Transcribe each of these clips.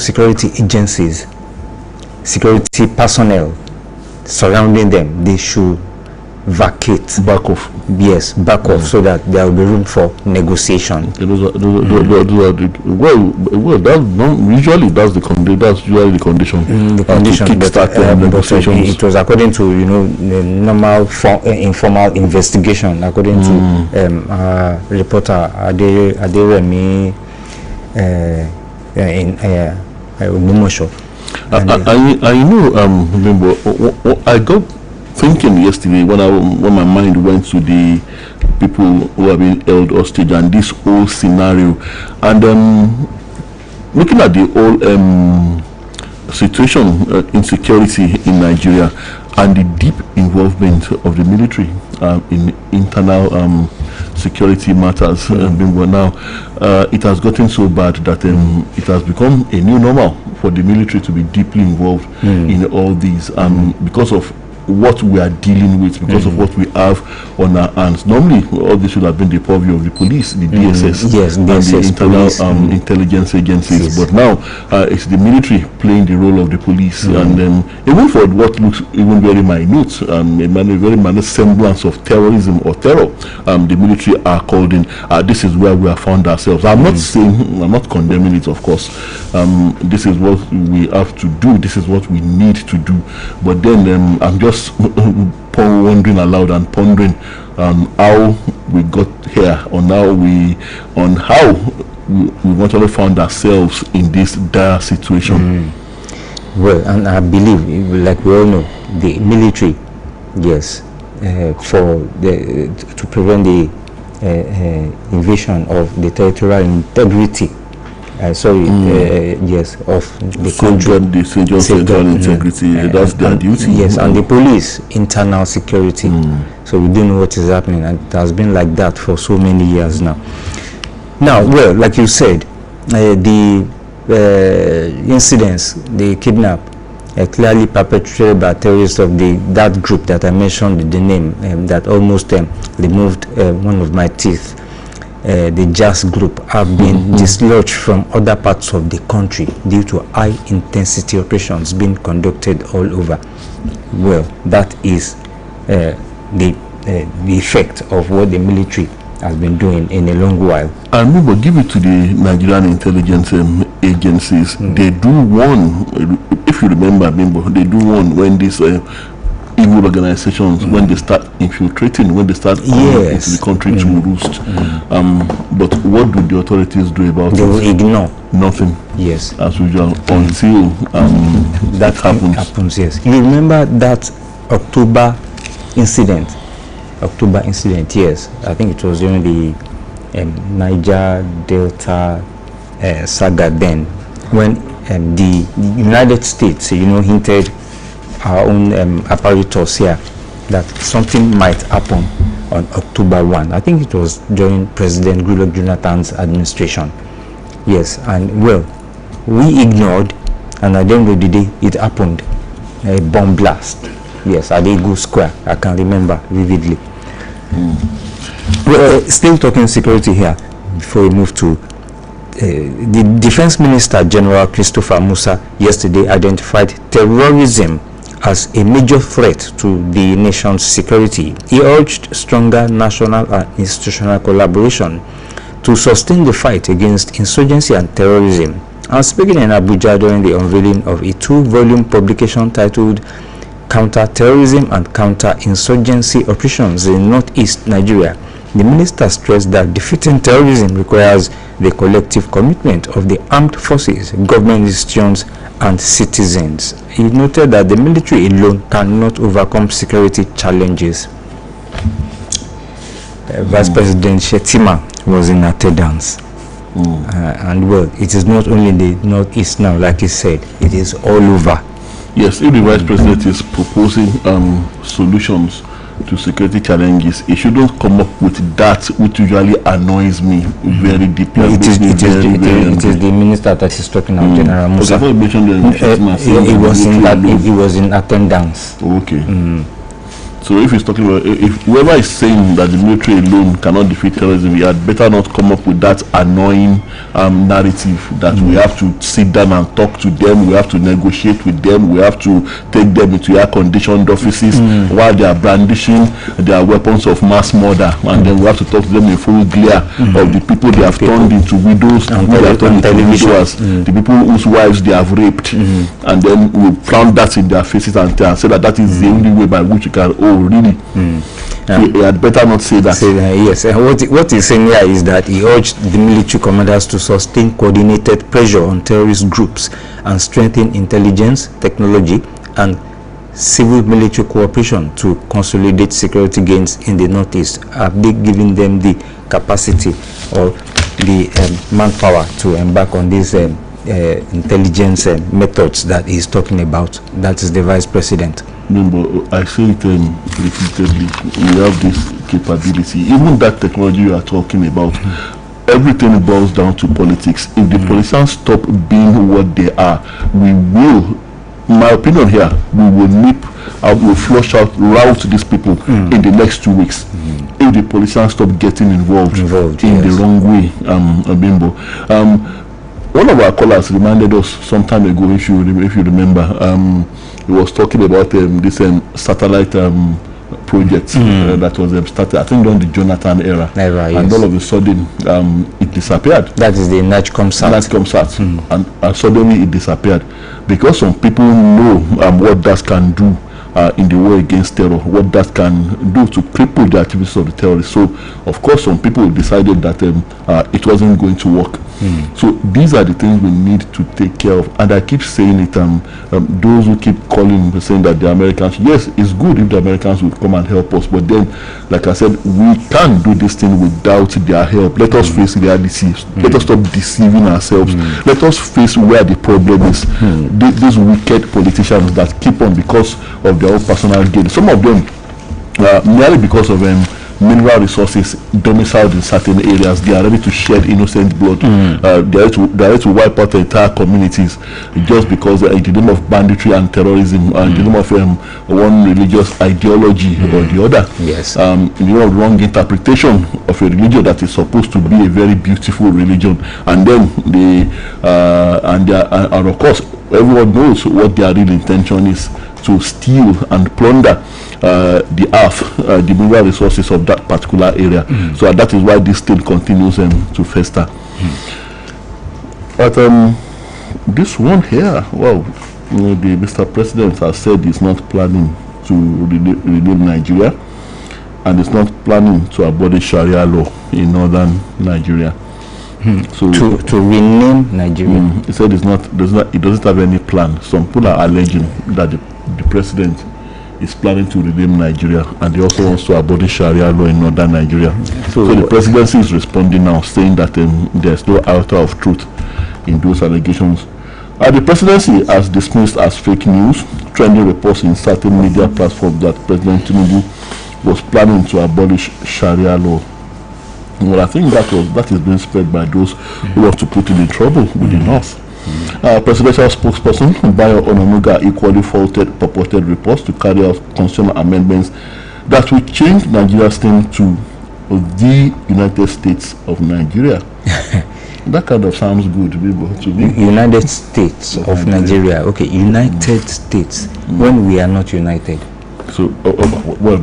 security agencies, security personnel surrounding them, they should vacate. Back off. Yes, back off, so that there will be room for negotiation. Okay, those are the, usually that's usually the condition. The condition, but negotiations. It was according to the normal informal investigation, according to reporter Aderemi in Ogumosho. I know. Remember, I got thinking yesterday when my mind went to the people who have been held hostage and this whole scenario, and looking at the whole situation, insecurity in Nigeria, and the deep involvement of the military in internal security matters. Now it has gotten so bad that it has become a new normal for the military to be deeply involved in all these, because of what we are dealing with, because of what we have on our hands. Normally, all this should have been the purview of the police, the DSS, yes, and DSS, the internal police, intelligence agencies. Yes. But now, it's the military playing the role of the police, and even for what looks even very minute, a very minute semblance of terrorism or terror, the military are called in. This is where we have found ourselves. I'm not saying, I'm not condemning it, of course. This is what we have to do. This is what we need to do. But then I'm just wondering aloud and pondering how we got here, on how we actually found ourselves in this dire situation. Well, and I believe, like we all know, the military, yes, to prevent the invasion of the territorial integrity. Yes, of the country. The territorial integrity, that's their duty. Yes, and the police, internal security. So we don't know what is happening, and it has been like that for so many years now. Now, well, like you said, the incidents, the kidnap, clearly perpetrated by terrorists of that group that I mentioned the name, that almost removed one of my teeth. The Jazz group have been dislodged from other parts of the country due to high intensity operations being conducted all over. Well, that is the effect of what the military has been doing in a long while. And we will give it to the Nigerian intelligence agencies. They do one, if you remember, they do one when this evil organizations, when they start infiltrating, when they start coming into the country to roost. But what do the authorities do about it? They will ignore. Nothing. Yes. As usual, until that happens. Yes. You remember that October incident, yes. I think it was during the Niger Delta saga then, when the United States, hinted our own apparatus here that something might happen on October 1. I think it was during President Goodluck Jonathan's administration. Yes, and well, we ignored, and at the end of the day, it happened. A bomb blast. Yes, at Eagle Square. I can remember vividly. Well, still talking security here before we move to the Defense Minister General Christopher Musa yesterday identified terrorism as a major threat to the nation's security. He urged stronger national and institutional collaboration to sustain the fight against insurgency and terrorism. And speaking in Abuja during the unveiling of a 2-volume publication titled Counter-Terrorism and Counter-Insurgency Operations in Northeast Nigeria, the minister stressed that defeating terrorism requires the collective commitment of the armed forces, government institutions, and citizens. He noted that the military alone cannot overcome security challenges. Vice President Shetima was in attendance. And well, it is not only in the Northeast now, like he said, it is all over. Yes, if the Vice President is proposing solutions to security challenges, he shouldn't come up with that, which usually annoys me very deeply. It is the minister that is talking about, General Musa. He was in attendance. Okay. So if he's talking about, if whoever is saying that the military alone cannot defeat terrorism, he had better not come up with that annoying narrative that we have to sit down and talk to them, we have to negotiate with them, we have to take them into air-conditioned offices while they are brandishing their weapons of mass murder, and then we have to talk to them in full glare of the people they have turned into widows, who they have turned into widowers, the people whose wives they have raped, and then we found that in their faces and say that is the only way by which you can, oh really, he had better not say that. Yes, what he's saying here is that he urged the military commanders to sustain coordinated pressure on terrorist groups and strengthen intelligence, technology, and civil military cooperation to consolidate security gains in the Northeast. Have they given them the capacity or the manpower to embark on these intelligence methods that he's talking about? That is the vice president. Remember, I say it repeatedly, we have this capability. Even that technology you are talking about, everything boils down to politics. If the politicians stop being what they are, we will, in my opinion here, we will we'll flush out, rout these people in the next 2 weeks. If the politicians stop getting involved in the wrong way, Bimbo. One of our callers reminded us some time ago, if you remember, he was talking about this satellite project that was started, I think, during the Jonathan era. And all of a sudden, it disappeared. That is the NATCOMSAT. And suddenly it disappeared. Because some people know what that can do in the war against terror, what that can do to cripple the activities of the terrorists. So, of course, some people decided that it wasn't going to work. So these are the things we need to take care of. And I keep saying it, those who keep calling, saying that the Americans, yes, it's good if the Americans will come and help us, but then, like I said, we can't do this thing without their help. Let us face reality. Let us stop deceiving ourselves. Let us face where the problem is. These wicked politicians that keep on because of their own personal gain. Some of them, merely because of mineral resources domiciled in certain areas, they are ready to shed innocent blood. They are ready to wipe out entire communities just because in the name of banditry and terrorism, and in the name of one religious ideology or the other. Yes. In the name of wrong interpretation of a religion that is supposed to be a very beautiful religion, and then and of course everyone knows what their real intention is: to steal and plunder the earth, the mineral resources of that particular area. So that is why this thing continues to fester. But this one here, well, the Mr. President has said he's not planning to rename Nigeria, and is not planning to abolish Sharia law in northern Nigeria. So to rename Nigeria, he said he doesn't have any plan. Some people are alleging that the president is planning to rename Nigeria, and he also wants to abolish Sharia law in northern Nigeria. So the presidency is responding now, saying that there's no iota of truth in those allegations. The presidency has dismissed as fake news trending reports in certain media platforms that President Tinubu was planning to abolish Sharia law. Well, I think that is being spread by those who want to put him in trouble with the North. Presidential spokesperson Bayo Onanuga equally faulted purported reports to carry out constitutional amendments that will change Nigeria's name to the United States of Nigeria. That kind of sounds good to me. United States of Nigeria. Okay, United States. When we are not united. So, well,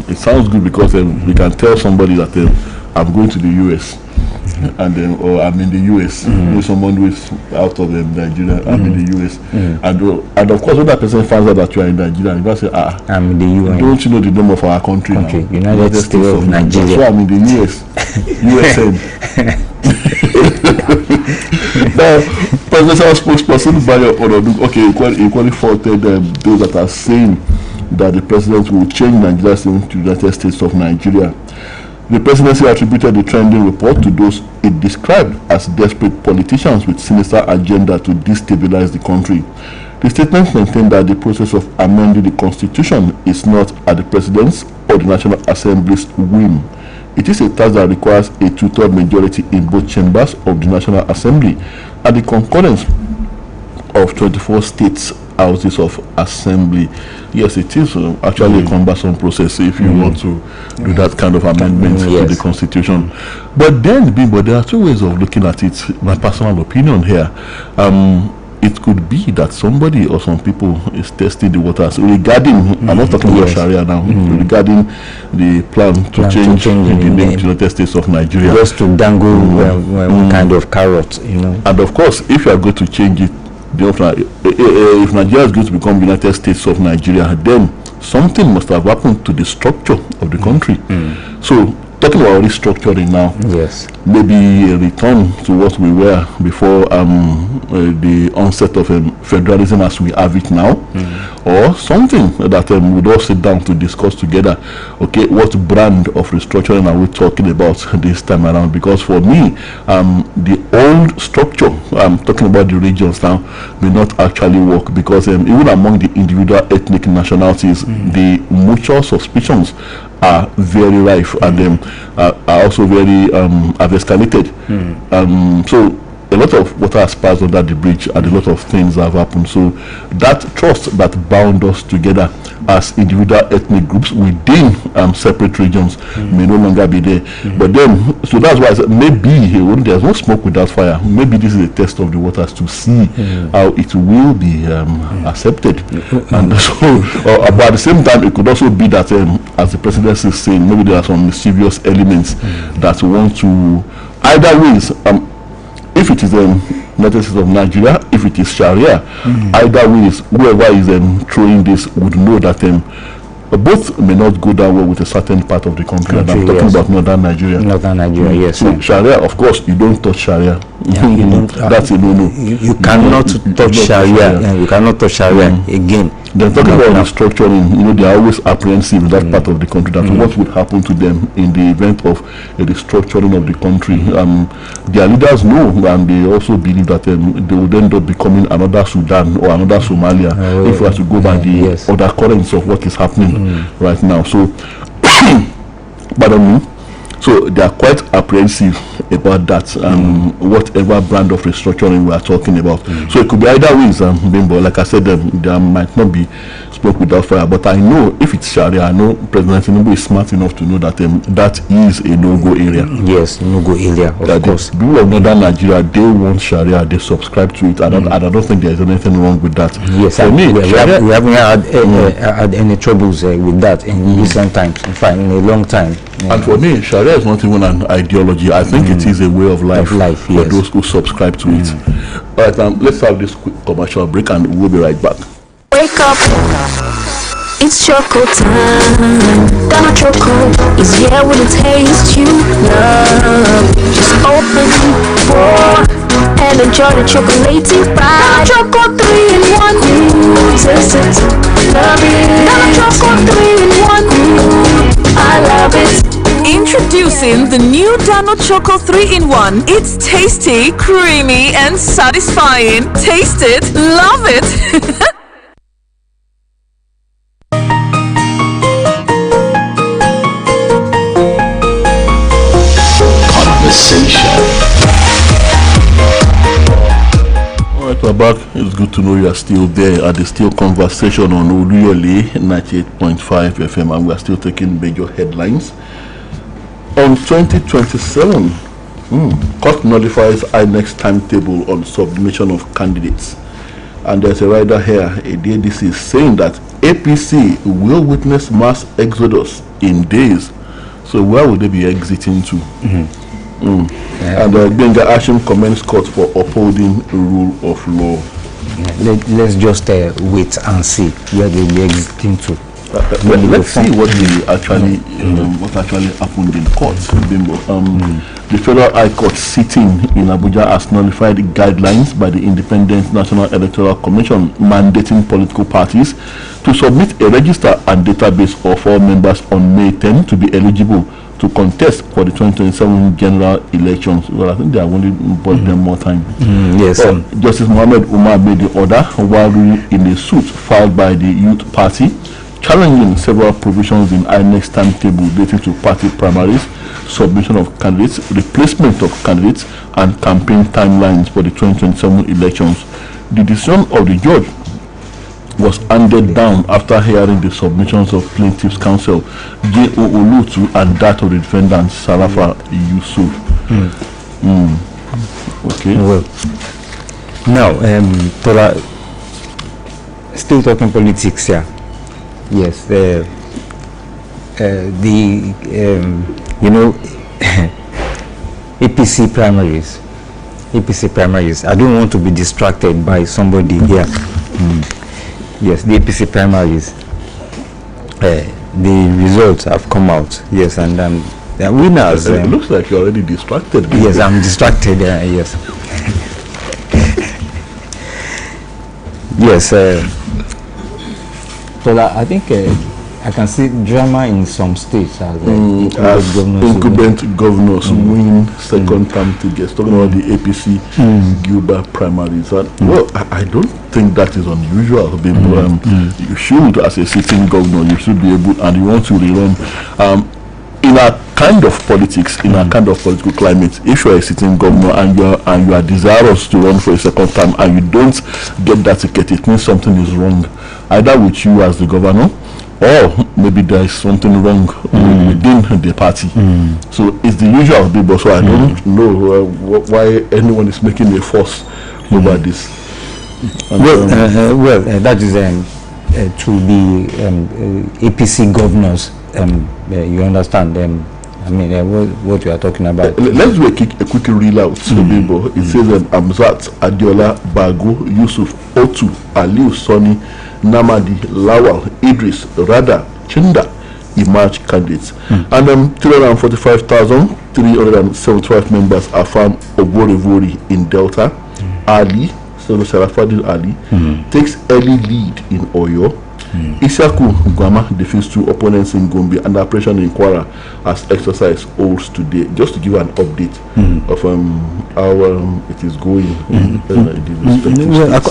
it sounds good because we can tell somebody that I'm going to the US. And then, or I'm in the US. Someone who is out of Nigeria, I'm in the US. And of course, when that person finds out that you are in Nigeria, you say, I'm in the US. Don't you know the name of our country now? United States of Nigeria. So I'm in the US. USN. Now, presidential spokesperson Bayo Onanuga, equally faulted those that are saying that the president will change Nigeria's name to United States of Nigeria. The presidency attributed the trending report to those it described as desperate politicians with sinister agenda to destabilize the country. The statement maintained that the process of amending the constitution is not at the president's or the National Assembly's whim. It is a task that requires a two-thirds majority in both chambers of the National Assembly and the concurrence of 24 states houses of assembly. Yes, it is actually a cumbersome process if you want to do that kind of amendment to the constitution. But then, Bimbo, there are two ways of looking at it. My personal opinion here. It could be that somebody or some people is testing the waters regarding, I'm not talking about Sharia now, regarding the plan to change the name to the United States of Nigeria. Just to dangle one kind of carrot, you know. And of course, if you are going to change it, if Nigeria is going to become United States of Nigeria, then something must have happened to the structure of the country. So, talking about restructuring now, maybe a return to what we were before the onset of federalism as we have it now, or something that we'd all sit down to discuss together. Okay, what brand of restructuring are we talking about this time around? Because for me, the old structure, I'm talking about the regions now, may not actually work, because even among the individual ethnic nationalities, the mutual suspicions are very rife, and are also very have escalated. So a lot of water has passed under the bridge, and a lot of things have happened. So that trust that bound us together as individual ethnic groups within separate regions may no longer be there. But then, so that's why I said maybe there's no smoke without fire. Maybe this is a test of the waters to see how it will be accepted. And so, but at the same time, it could also be that, as the president is saying, maybe there are some mischievous elements that want to, either ways, if it is United States of Nigeria, if it is Sharia, either ways, whoever is throwing this would know that both may not go down well with a certain part of the country. And I'm talking about northern Nigeria. Northern Nigeria, yes. So Sharia, of course, you don't touch Sharia. That's a no-no. You cannot touch Sharia. You cannot touch Sharia again. They're talking about restructuring. They are always apprehensive in that part of the country. That what would happen to them in the event of a restructuring of the country. Their leaders know, and they also believe that they would end up becoming another Sudan or another Somalia if we have to go by the other currents of what is happening right now. So, pardon me. So they are quite apprehensive about that, whatever brand of restructuring we are talking about. So it could be either ways, Bimbo. Like I said, there might not be smoke without fire. But I know if it's Sharia, I know President Tinubu is smart enough to know that that is a no-go area. Yes, no-go area, of course. People of northern Nigeria, they want Sharia, they subscribe to it, and I don't think there is anything wrong with that. Yes, for me, we haven't had any troubles with that in recent times. In fact, in a long time. And for me, Sharia is not even an ideology. I think it is a way of life, for those who subscribe to it. All right, let's have this quick commercial break, and we'll be right back. Wake up, it's choco time. Donna Choco is here with a taste you love. Just open for and enjoy the chocolatey ride. Donna Choco 3 in 1. Taste it, love it. Donna Choco 3 in 1. I love it. Introducing the new Dano Choco 3-in-1. It's tasty, creamy, and satisfying. Taste it, love it. Alright, we're back. It's good to know you are still there at the Still Conversation on Oluyole 98.5 FM, and we are still taking major headlines. On 2027, court nullifies INEC's timetable on submission of candidates. And there's a rider here, a DADC, is saying that APC will witness mass exodus in days. So where will they be exiting to? And Benga Ashim commends court for upholding rule of law. Let's just wait and see where they will be exiting to. Let's see what actually happened in court. The Federal High Court sitting in Abuja has nullified guidelines by the Independent National Electoral Commission mandating political parties to submit a register and database of all members on May 10 to be eligible to contest for the 2027 general elections. Well, I think they have only bought them more time. Yes. Justice Mohammed Umar made the order while in a suit filed by the Youth Party challenging several provisions in INEC's timetable relating to party primaries, submission of candidates, replacement of candidates, and campaign timelines for the 2027 elections. The decision of the judge was handed down after hearing the submissions of plaintiff's counsel J.O. Olutu and that of the defendant Sarafa Yusuf. Okay. Well, now, Tola, still talking politics here. Yes, APC primaries. I don't want to be distracted by somebody here. Yes, the APC primaries. The results have come out. Yes, and the winners. It looks like you're already distracted. Yes, I'm distracted. Yes. Yes. So I think I can see drama in some states as incumbent governors win second term tickets. Talking about the APC Gilbert primaries. Well, I don't think that is unusual. You should, as a sitting governor, you should be able, and you want to rerun. In a kind of politics, in a kind of political climate, if you are a sitting governor and you are desirous to run for a second term and you don't get that ticket, it means something is wrong, either with you as the governor, or maybe there is something wrong within the party. So it's the usual people. So I don't know why anyone is making a fuss over this. That is to the APC governors. You understand them. What you are talking about. Let's do a quick reel out. It says Amzat, Adiola, Bago, Yusuf, Otu, Aliu, Soni, Namadi, Lawal, Idris, Rada, Chinda emerged candidates. And 345,375 members are from Oborevori in Delta. Ali, Sarafadil Ali, takes early lead in Oyo. Isaku Gwama defeats two opponents in Gombe, and the operation in Kwara as exercise holds today. Just to give an update of how it is going.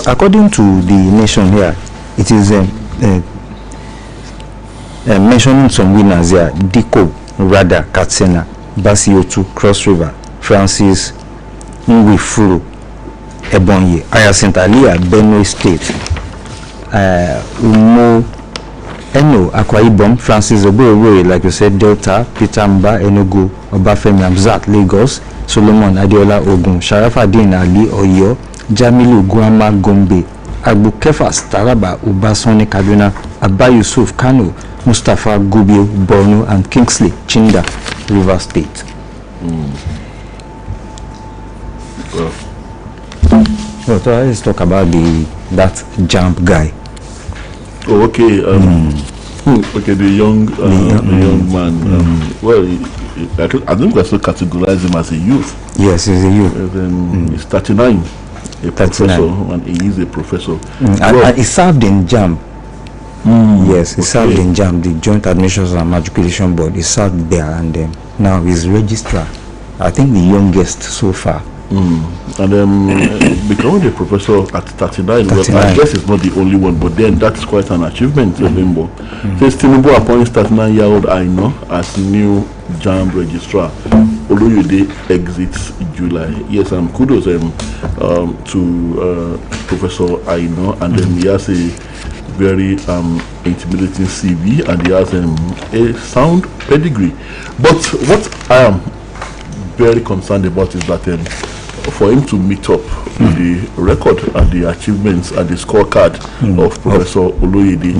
According to the Nation here, it is mentioning some winners here: Diko, Rada, Katsina, Basiotu, Cross River, Francis, Nwifuru, Ebonyi, Hyacinth Alia, Benue State, Umo, Eno, Akwa Ibom, Francis Oborevori, like you said, Delta, Peter Mba, Enugu, Obafemi Hamzat, Lagos, Solomon Adiola, Ogun, Sharafaddin Ali, Oyo, Jamilu Gwama, Gombe, Agbu Kefas, Taraba, Ubasoni, Kaduna, Abba Yusuf, Kano, Mustafa Gubio, Borno, and Kingsley, Chinda, River State. So let's talk about that jump guy. Oh, okay. Okay, the young man. Well, I think we still categorize him as a youth. Yes, he's a youth. He's 39, a professor, and he is a professor. And he served in JAM. Yes, he served in JAM, the Joint Admissions and Matriculation Board. He served there, and now he's registrar. I think the youngest so far. And becoming a professor at 39, well, I guess it's not the only one, but then that's quite an achievement. Says Tinubu appoints 39-year-old Aino as new JAMB registrar. Oluyole exits July. Yes, kudos to Professor Aino, and then he has a very intimidating CV, and he has a sound pedigree. But what I am very concerned about is that for him to meet up with the record and the achievements and the scorecard of Professor Oluyole.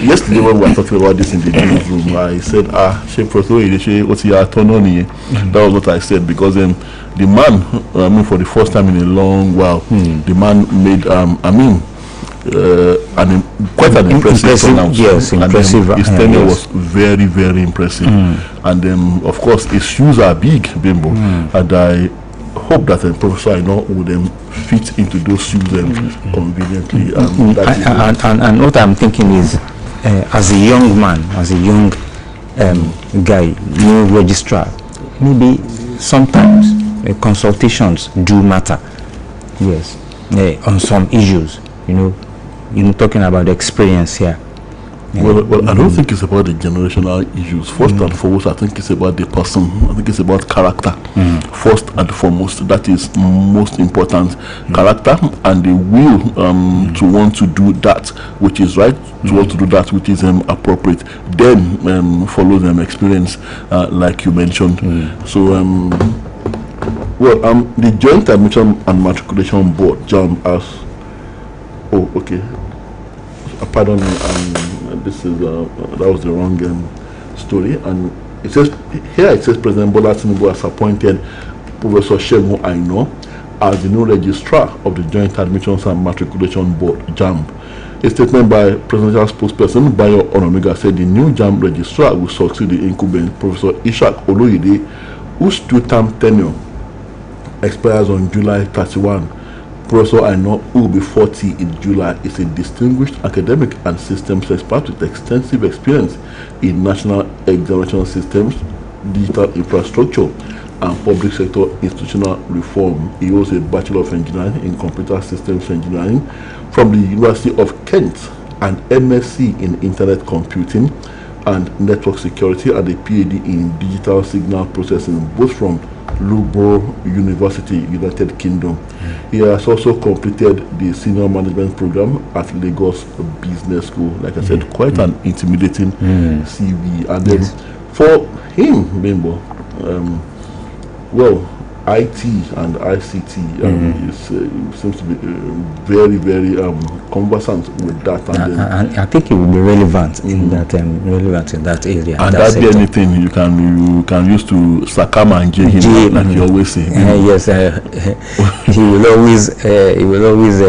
Yesterday when we were talking about this in the newsroom, I said, Professor Oluyole, what's your turn on here? That was what I said, because the man, for the first time in a long while, the man made, quite an impressive pronounce. Yes, impressive. His tenure was very, very impressive. And of course, his shoes are big, Bimbo. And I hope that Professor Aino would fit into those shoes conveniently. And what I'm thinking is, as a young man, as a young guy, new registrar, maybe sometimes consultations do matter. Yes, on some issues, talking about experience here. Well, I don't think it's about the generational issues. First and foremost, I think it's about the person. I think it's about character. First and foremost, that is most important. Character and the will to want to do that which is right, to want to do that which is appropriate. Then follows experience, like you mentioned. So, the Joint Admission and Matriculation Board, JAMB, as pardon me. This is that was the wrong story, and it says President Bola Tinubu has appointed Professor Shegun Aino as the new registrar of the Joint Admissions and Matriculation Board, JAMB. A statement by presidential spokesperson Bayo Onanuga said the new JAMB registrar will succeed the incumbent Professor Oluyole, whose two-term tenure expires on July 31. Professor Aino, who will be 40 in July, is a distinguished academic and systems expert with extensive experience in national examination systems, digital infrastructure, and public sector institutional reform. He holds a Bachelor of Engineering in Computer Systems Engineering from the University of Kent and MSc in Internet Computing and Network Security and a PhD in Digital Signal Processing, both from Loughborough University, United Kingdom. He has also completed the senior management program at Lagos Business School. Like I said, quite an intimidating CV. And then for him, Bimbo, IT and ICT seems to be very, very conversant with that, and I think it will be relevant in that area. And that be anything you can use to sakama and him, like you always say. Yes, he will always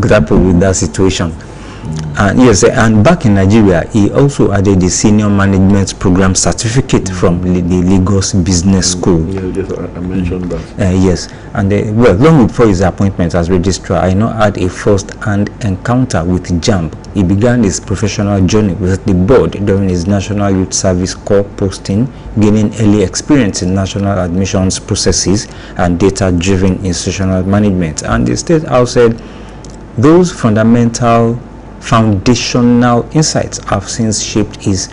grapple with that situation. And yes, and back in Nigeria, he also added the senior management program certificate from the Lagos Business School. Yes, I mentioned that. Yes, and long before his appointment as registrar, I had a first-hand encounter with JAMB. He began his professional journey with the board during his National Youth Service Corps posting, gaining early experience in national admissions processes and data-driven institutional management. And the State House said those foundational insights have since shaped his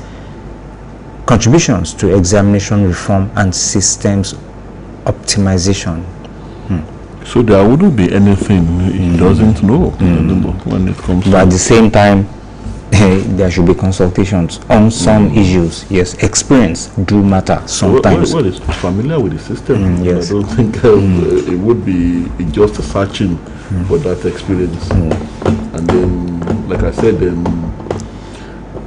contributions to examination reform and systems optimization. So there wouldn't be anything he doesn't know when it comes to... But at the same time, there should be consultations on some issues. Yes, experience do matter sometimes. Well, it's familiar with the system. Yes. I don't think it would be just searching for that experience. And then, like I said,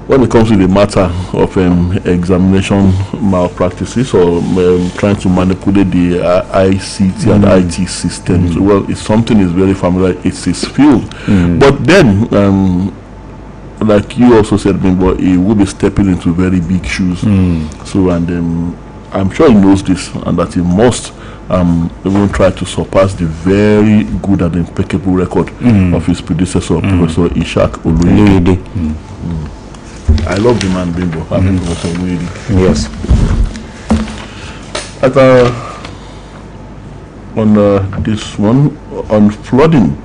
when it comes to the matter of examination malpractices or trying to manipulate the ICT and IT systems, well, it's something is very familiar. It's his field. But then, like you also said, but he will be stepping into very big shoes. So, and I'm sure he knows this, and that he must even try to surpass the very good and impeccable record of his predecessor, Professor Ishak Oluyole. I love the man, Bimbo. I mean, Professor Oluyole. Yes. On this one, on flooding,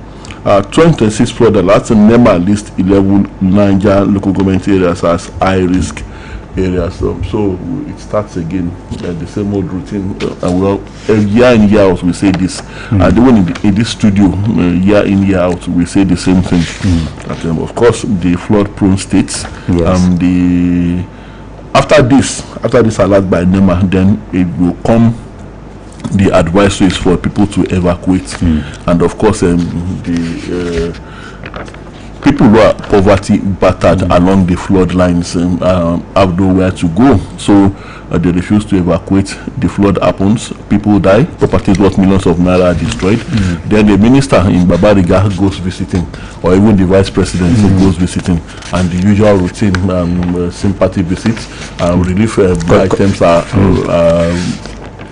2026 flood alerts in NEMA list 11 Niger local government areas as high risk areas. So it starts again, the same old routine. Year in, year out, we say this. And even in this studio, year in, year out, we say the same thing. That, of course, the flood-prone states. Yes. After this alert by NEMA, then it will come. The advice is for people to evacuate, and of course, the people who are poverty battered along the flood lines have nowhere to go, so they refuse to evacuate. The flood happens, people die, properties worth millions of naira are destroyed. Then the minister in Babariga goes visiting, or even the vice president goes visiting, and the usual routine sympathy visits, relief items are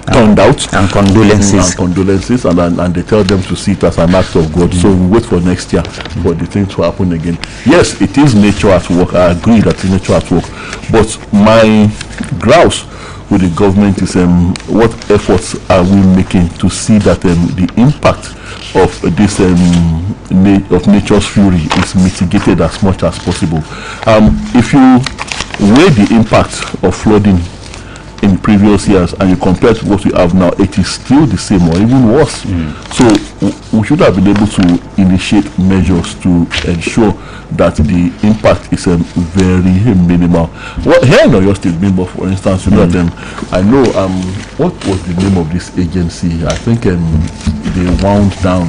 turned out, and condolences, and they tell them to see it as an act of God. So we wait for next year for the thing to happen again. Yes, it is nature at work. I agree that it's nature at work, but my grouse with the government is what efforts are we making to see that the impact of this of nature's fury is mitigated as much as possible. If you weigh the impact of flooding in previous years and you compare to what we have now, it is still the same or even worse. So we should have been able to initiate measures to ensure that the impact is very minimal. Well, here in Oyo State, Bimbo, for instance, you know that I know what was the name of this agency? I think they wound down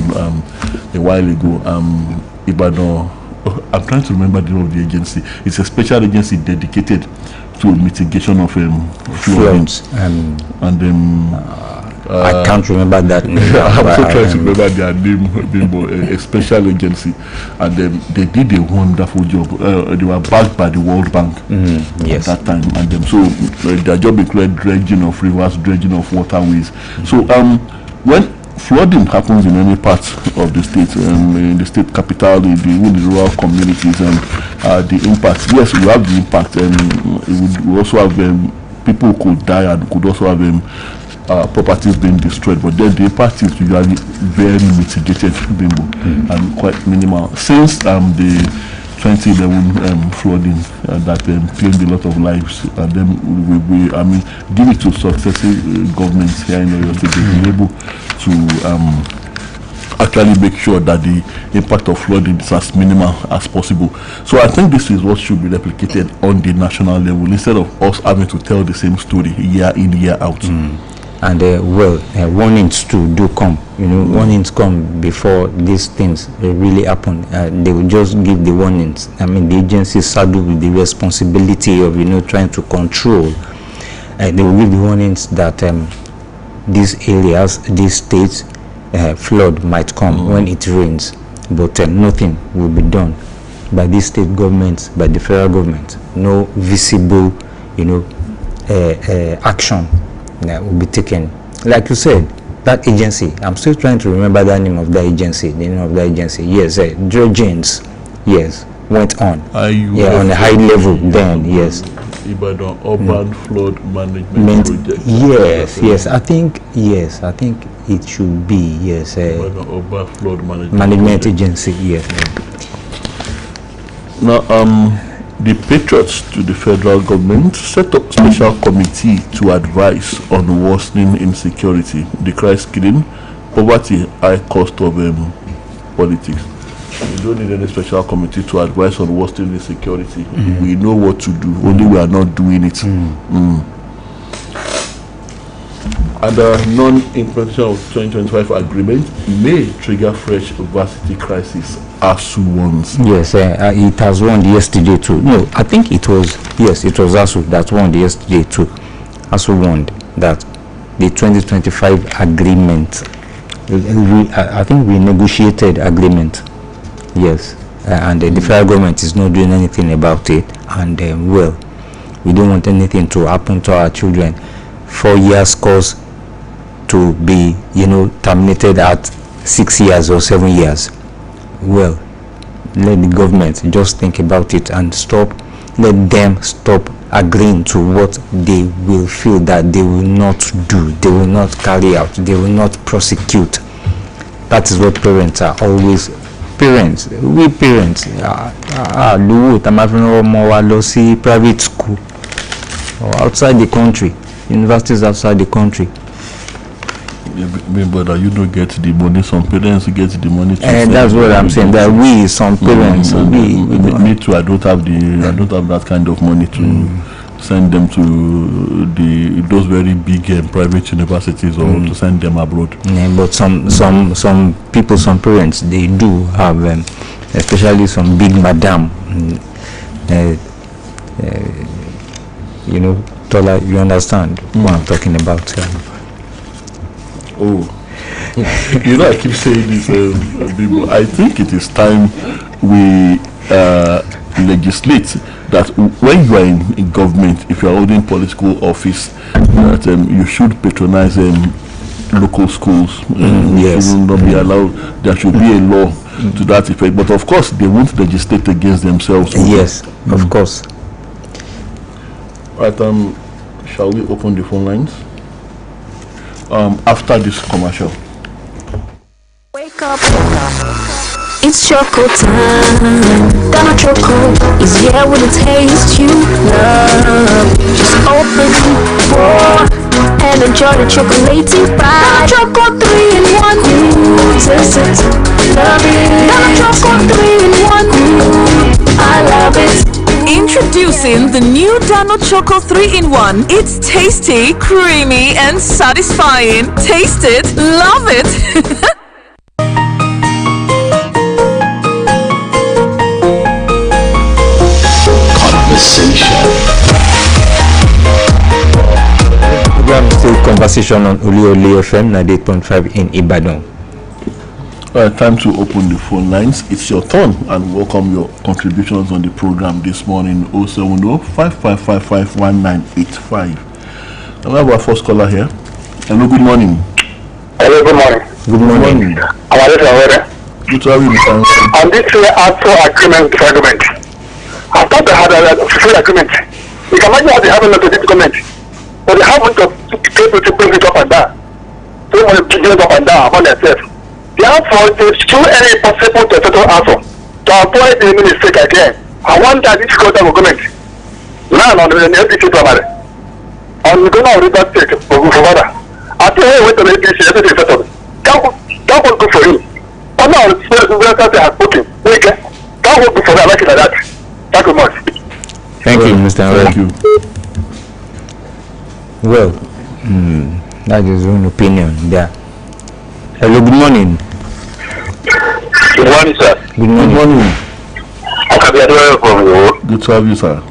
a while ago. Ibadan. I'm trying to remember the name of the agency. It's a special agency dedicated to mitigation of floods. And I can't remember that name. I'm so trying to remember their name. A special agency, and they did a wonderful job. They were backed by the World Bank at that time, and so their job included dredging of rivers, dredging of waterways. So when flooding happens in any part of the state, in the state capital, in the rural communities, and the impact, yes, we have the impact, and we also have people could die and could also have properties being destroyed, but then the impact is usually very mitigated, and quite minimal. Since the 2011 flooding that claimed a lot of lives, and then we give it to successive governments here in Oyo State, they've been able to actually make sure that the impact of flooding is as minimal as possible. So I think this is what should be replicated on the national level, instead of us having to tell the same story year in, year out. And warnings too do come. Warnings come before these things really happen. They will just give the warnings. The agency saddled with the responsibility of trying to control. They will give the warnings that these areas, these states, flood might come when it rains, but nothing will be done by the state governments, by the federal government. No visible, action that will be taken. Like you said, that agency, I'm still trying to remember the name of that agency. The name of that agency, yes, dredgings, yes, went on. On a high level then, yes. Ibadan Urban Flood Management Project. Yes, I think it should be, yes. Ibadan Urban Flood Management Agency, yes. Now, the patriots to the federal government set up special committee to advise on worsening insecurity, decries killing, poverty, high cost of politics. We don't need any special committee to advise on worsening insecurity. We know what to do, only we are not doing it. And the non-implementation of 2025 agreement may trigger fresh varsity crisis, ASU warns. Yes, it has warned yesterday too. No, I think it was ASU that warned yesterday too. ASU warned that the 2025 agreement, I think we negotiated agreement. Yes, and the federal government is not doing anything about it. And we don't want anything to happen to our children. 4 years course to be terminated at 6 years or 7 years. Well, let the government just think about it and let them stop agreeing to what they will feel that they will not do, they will not carry out, they will not prosecute. That is what parents are always. We parents private school or outside the country, universities outside the country. But you don't get the money. Some parents get the money. And that's what I'm saying. That some parents, me too. I don't have that kind of money to send them to those very big private universities or to send them abroad. Yeah, but some people, some parents, they do have, especially some big madam. Tola, you understand what I'm talking about? I keep saying this, people. I think it is time we legislate that when you are in government, if you are holding political office, that you should patronize local schools. Yes. Should not be allowed. There should be a law to that effect. But of course, they won't legislate against themselves. Yes, of course. Right. Shall we open the phone lines? After this commercial. Wake up, it's choco time. Donna Choco is here with a taste you love. Just open for and enjoy the chocolating vibe. Donna Choco 3 in 1. Taste it, love it. Donna Choco 3 in 1. I love it. Introducing the new Dano Choco 3-in-1. It's tasty, creamy, and satisfying. Taste it, love it. Program still conversation on OLUYOLEFM 98.5 in Ibadan. Time to open the phone lines. It's your turn, and welcome your contributions on the program this morning. 070-5555-1985. And we have our first caller here. Hello, good morning. Hello, good morning. Good morning. I'm Alex Awere. Good to have you, Mr. On this actual agreement, disagreement, I thought they had a free agreement. You can imagine how they have a disagreement. But they have to people to bring it up and down. They want to bring it up and down upon themselves. Therefore, there's still any possible to settle answer to avoid the mistake again. I want that this goes down government. Now on the APC primary. On the governor of River State, Ogunfowada. I think he went to the APC, everything is settled. That was good for him. But now, the president has spoken. That was good for them, I like it like that. Thank you much. Thank you, Mr. Thank Awere. you. Well, that is your own opinion there. Hello, good morning. Good morning, sir. Good Good morning. morning. I can be advised from you. Good to have you, sir.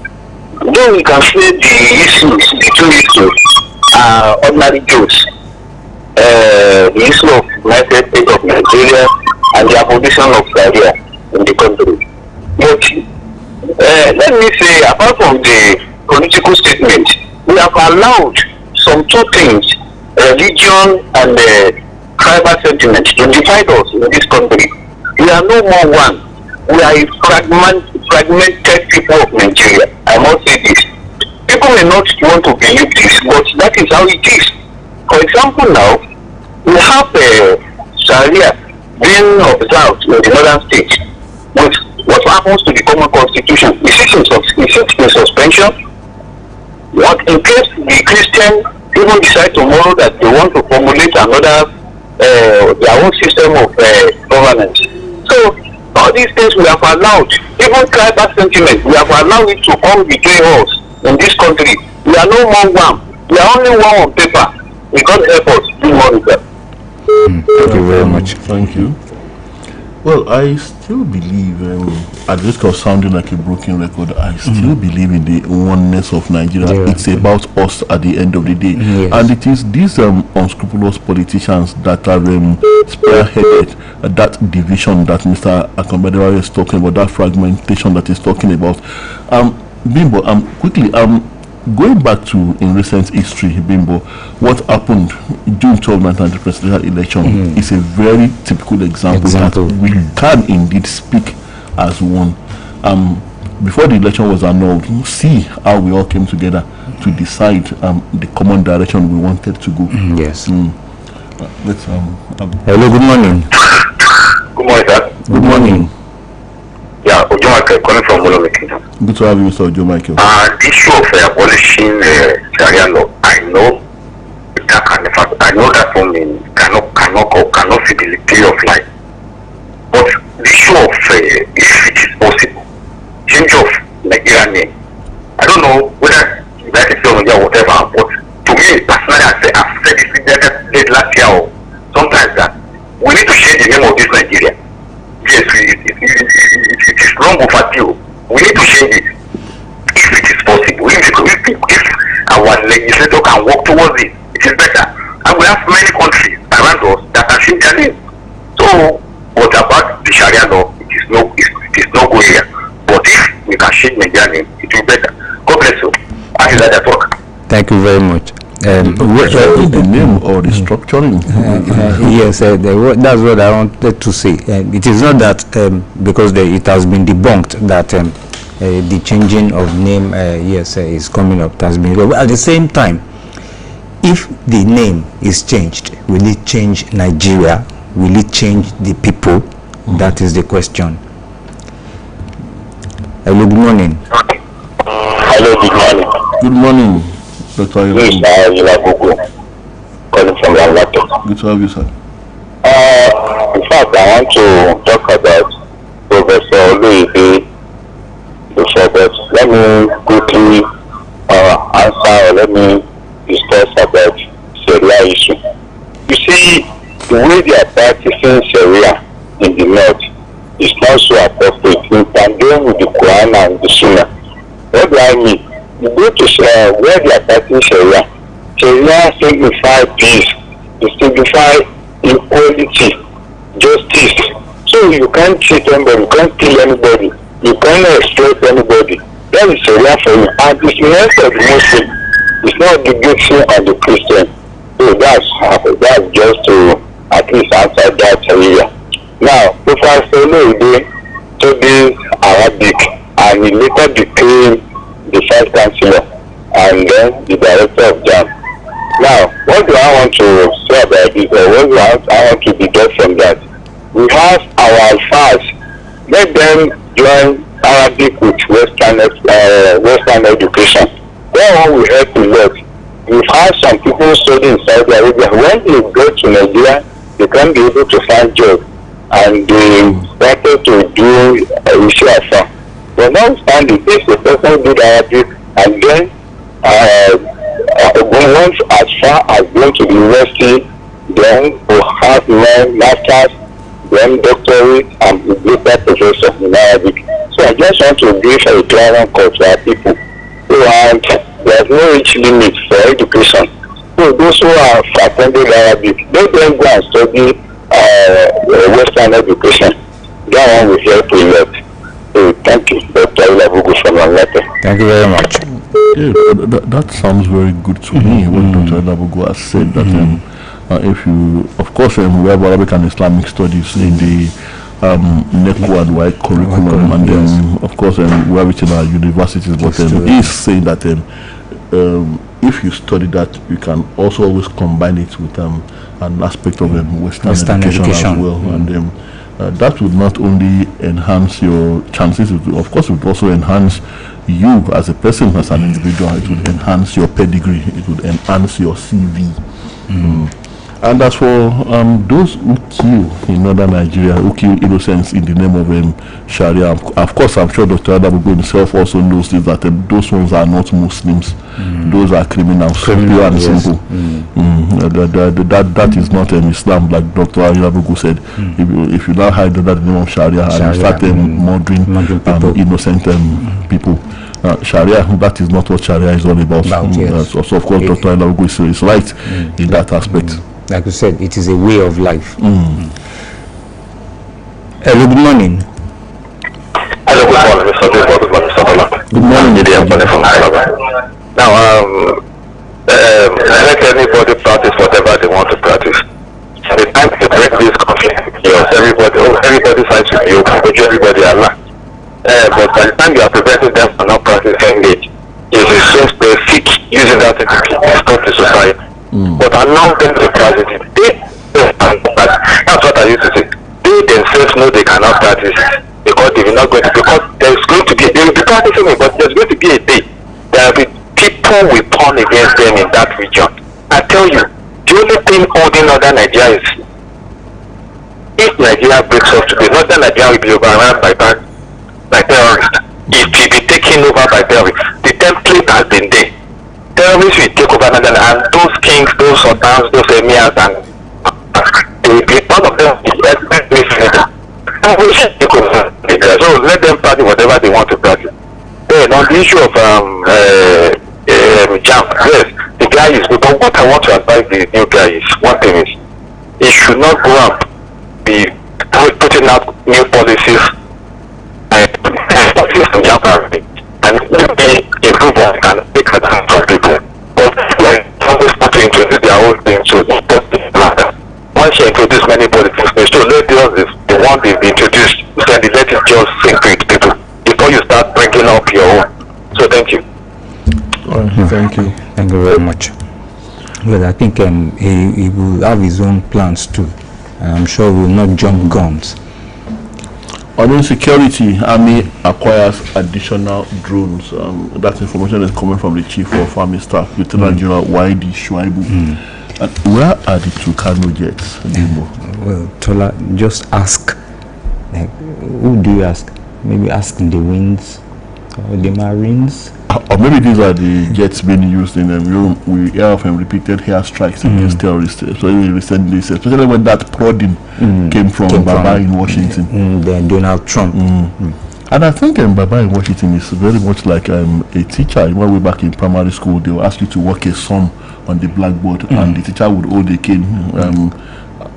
Though we can say the issues, the two issues are ordinary jokes. The issue of United States of Nigeria and the abolition of Sharia in the country. But let me say, apart from the political statement, we have allowed some two things, religion and tribal sentiment, to divide us in this country. We are no more one. We are a fragmented people of Nigeria. I must say this. People may not want to believe this, but that is how it is. For example, now, we have Sharia being observed in the northern states. With what happens to the common constitution? Is it in suspension? What in case the Christian even decide tomorrow that they want to formulate another their own system of governance? So all these things we have allowed, even tribal sentiment, we have allowed it to come between us in this country. We are no more one. We are only one on paper. We can't help us do more with that. Thank you very much. Thank you. Well, I still believe, at risk of sounding like a broken record, I still believe in the oneness of Nigeria. Yeah. It's about us at the end of the day. Yes. And it is these unscrupulous politicians that have spearheaded that division that Mr. Akambadewa is talking about, that fragmentation that he's talking about. Bimbo, quickly, going back to in recent history, Bimbo, what happened June 12, 1990 presidential election is a very typical example that we can indeed speak as one. Before the election was annulled, see how we all came together to decide the common direction we wanted to go. Yes. Let's Hello, good morning. Good morning, sir. Good morning. Yeah, Ojo Michael calling from Oluyole Kingdom. good to have you, Mr. Joe Michael. The issue of abolishing Sharia law, I know that I know that for me cannot fit the tree of life. But the issue of if it is possible, change of Nigerian name. I don't know whether that is or whatever, but to me personally, I've said it last year or sometimes that we need to change the name of this Nigeria. Yes, it is long overdue. We need to change it if it is possible. If our legislator can work towards it, it is better. And we have many countries around us that are changing their name. So, what about the Sharia law? It is no good here. But if we can change Nigerian name, it will be better. God bless you. I will let that talk. Thank you very much. The name or the structuring? Yes, that's what I wanted to say. It is not that because it has been debunked that the changing of name, yes, is coming up. Has been. But at the same time, if the name is changed, will it change Nigeria? Will it change the people? That is the question. Hello, good morning. Hello, good morning. Good morning, Dr. This is Olagogo, calling from Lalato. Good to have you, sir. In fact, I want to talk about Professor Oluyole before, but let me quickly answer, or let me discuss about Sharia issue. You see, the way they are practicing Sharia in the north is not so appropriate in tandem with the Quran and the Sunnah. What do I mean? You go to where they are practicing Sharia. Sharia signifies peace. It signifies equality, justice. So you can't cheat anybody, you can't kill anybody, you can't exploit anybody. That is Sharia for you. And it's meant for the Muslim. It's not obligatory on the Christian. So that's just to at least answer that area. Now, Professor Oluyole studied Arabic and he later became the Vice Chancellor and then the Director of JAM. Now, what do I want to say about this, or what do I want to deduct from that? We have our alphas. Let them join Arabic with Western education. That one will help a lot. We've had some people study in Saudi Arabia. When they go to Nigeria, they can be able to find jobs. And they started to do Ishafa. But now standing, if the person did Arabic and then went as far as going to the university, then to have masters, then doctorate, and later professor in Arabic. So I just want to give a clear call to our people. And there's no age limit for education. So those who have attended Arabic, they don't go and study Western education. That one will help a lot. So thank you, Dr. Olagogo from Lalato. Thank you very much. Yeah, that sounds very good to me. What Dr. Olagogo has said, that if you, of course, we have Arabic and Islamic studies in the NECO and Y curriculum, and then, of course, we have it in our universities. But he's saying that if you study that, you can also always combine it with an aspect of Western education as well, and that would not only enhance your chances, it would, of course, it would also enhance you as a person, as an individual. It would enhance your pedigree, it would enhance your CV. And as for those who kill in northern Nigeria, who kill innocents in the name of Sharia, of course, I'm sure Dr. Adabugo himself also knows this, that those ones are not Muslims. Those are criminals, pure and simple. That is not Islam, like Dr. Adabugo said. If you now hide under the name of Sharia and you start murdering innocent people, Sharia, that is not what Sharia is all about. So of course, Dr. Adabugo is right in that aspect. Like you said, it is a way of life. Hello, good morning. Hello, good morning, Mr. Good morning, Now, let anybody practice whatever they want to practice. At the time to break this conflict, everybody fights with you, everybody Allah. But by the time you are preventing them from not practicing it, it is just basic using that to stop the society. But allow them to practice it. That's what I used to say. They themselves know they cannot practice it because they will not going to, because there's going to be, they will be practicing it, but there's going to be a day there will be people will turn against them in that region. I tell you, the only thing holding northern Nigeria is, if Nigeria breaks up today, northern Nigeria will be overrun by terrorists. It will be taken over by terrorists. The template has been there. Terrorists will take over Nigeria, and those kings, those sultans, those emirs, and all of them is so let them practice whatever they want to practice. Then on the issue of jam, yes, the guy is good, but what I want to advise the new guy is, one thing is, he should not go and be putting out new policies and jam and improve on and take advantage of people. But like always want to introduce their own thing, so once you introduce many politics, so let the one they've introduced, then let it just sink with people before you start bringing Thank you. Thank you very much. Well, I think he will have his own plans too. I'm sure we will not jump guns. On insecurity, Army acquires additional drones. That information is coming from the Chief of Army Staff, Lieutenant General Y.D. Shuaibu. And where are the two Kano jets? Well, Tola, just ask. Who do you ask? Maybe ask the winds or the marines. Or maybe these are the jets being used in we hear of repeated air strikes against terrorists. So recently, especially when that prodding came from Baba in Washington. Then Donald Trump. And I think Baba in Washington is very much like a teacher. When we were back in primary school, they will ask you to work a sum on the blackboard, and the teacher would hold a cane.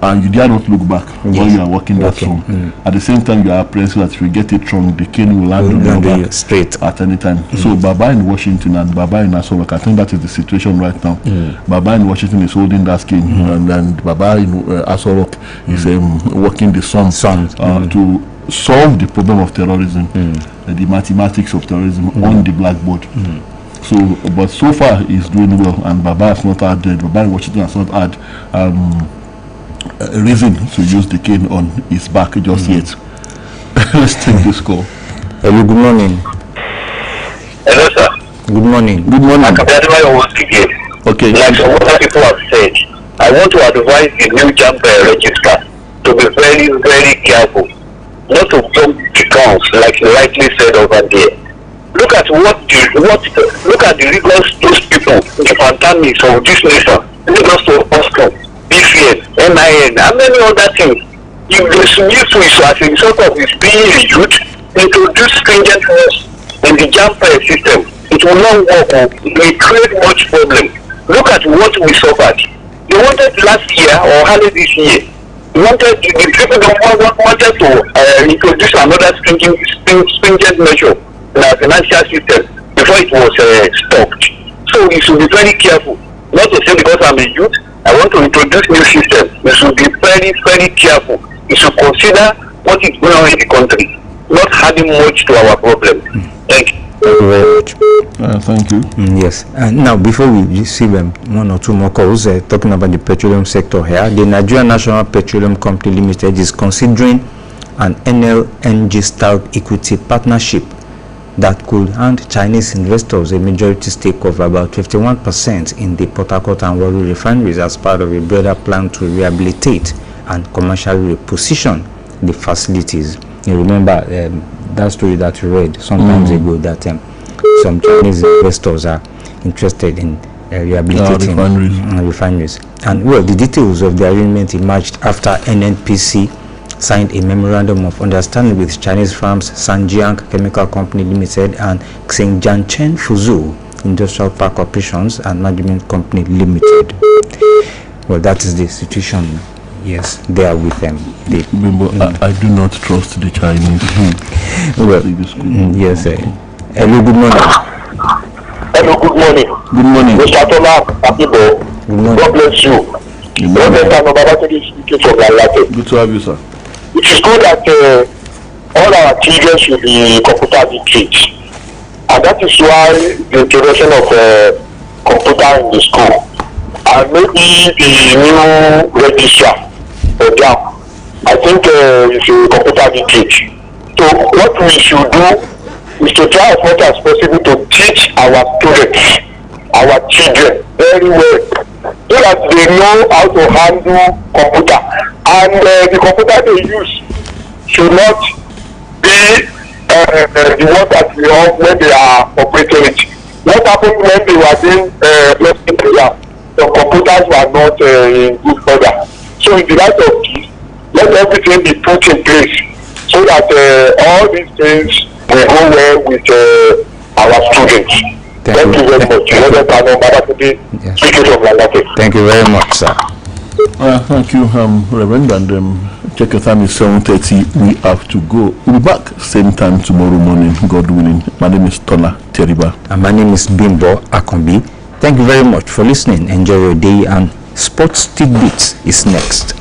And you dare not look back while you are working that song. At the same time, you are apprehensive that if you get it wrong, the cane will land on your back straight at any time. So Baba in Washington and Baba in Asolok, I think that is the situation right now. Baba in Washington is holding that cane, and then Baba in Asolok is working the song to solve the problem of terrorism, the mathematics of terrorism on the blackboard. But so far he's doing well, and Baba has not had Baba in Washington has not had a reason to use the cane on his back just yet. Let's take this call. Hello, good morning. Hello, sir. Good morning. Good morning. Okay. Like some other people have said, I want to advise the new jump register to be very, very careful, not to jump the guns like you rightly said over there. Look at look at the rigors those people, the fantasmies of this nation, rigors to Oscar, BCS, NIN, and many other things. If this new switch as a result of this being reviewed, introduce stringent rules in the jump system, it will not work. It will create much problem. Look at what we suffered. They wanted last year or early this year. The people wanted to introduce another stringent measure in our financial system before it was stopped. So we should be very careful. Not to say because I'm a youth, I want to introduce new system. We should be very, very careful. We should consider what is going on in the country, not adding much to our problem. Thank you. Thank you very much. Thank you. Yes. Now, before we receive one or two more calls, talking about the petroleum sector here, the Nigerian National Petroleum Company Limited is considering an NLNG-style equity partnership that could hand Chinese investors a majority stake of about 51% in the Port Harcourt and Warri refineries as part of a broader plan to rehabilitate and commercially reposition the facilities. You remember that story that you read some times ago that some Chinese investors are interested in rehabilitating refineries. And well, the details of the arrangement emerged after NNPC signed a memorandum of understanding with Chinese firms Sanjiang Chemical Company Limited and Xinjiang Fuzhou Industrial Park Operations and Management Company Limited. Well, that is the situation. Yes, they are with them. I do not trust the Chinese. Well, yes. Hello, good morning. Hello, good morning. Good morning. Mr. Thomas Abibo. Good morning. God bless you. Good morning. Good to have you, sir. It is good that all our children should be computer literate, and that is why the introduction of computer in the school, and maybe the new registrar for them. I think you should be computer literate. So what we should do is to try as much as possible to teach our students, our children very well, so that they know how to handle computer, and the computer they use should not be the one that we have when they are operating it. What happened when they were doing the computers were not in good order. So in the light of this, let everything be put in place so that all these things will go well with our students. Thank you very much. Thank you very much, sir. Thank you, Reverend, and check your time is 7:30. We have to go. We'll be back same time tomorrow morning, God willing. My name is Tola Teriba. And my name is Bimbo Akombi. Thank you very much for listening. Enjoy your day, and Sports Tidbits is next.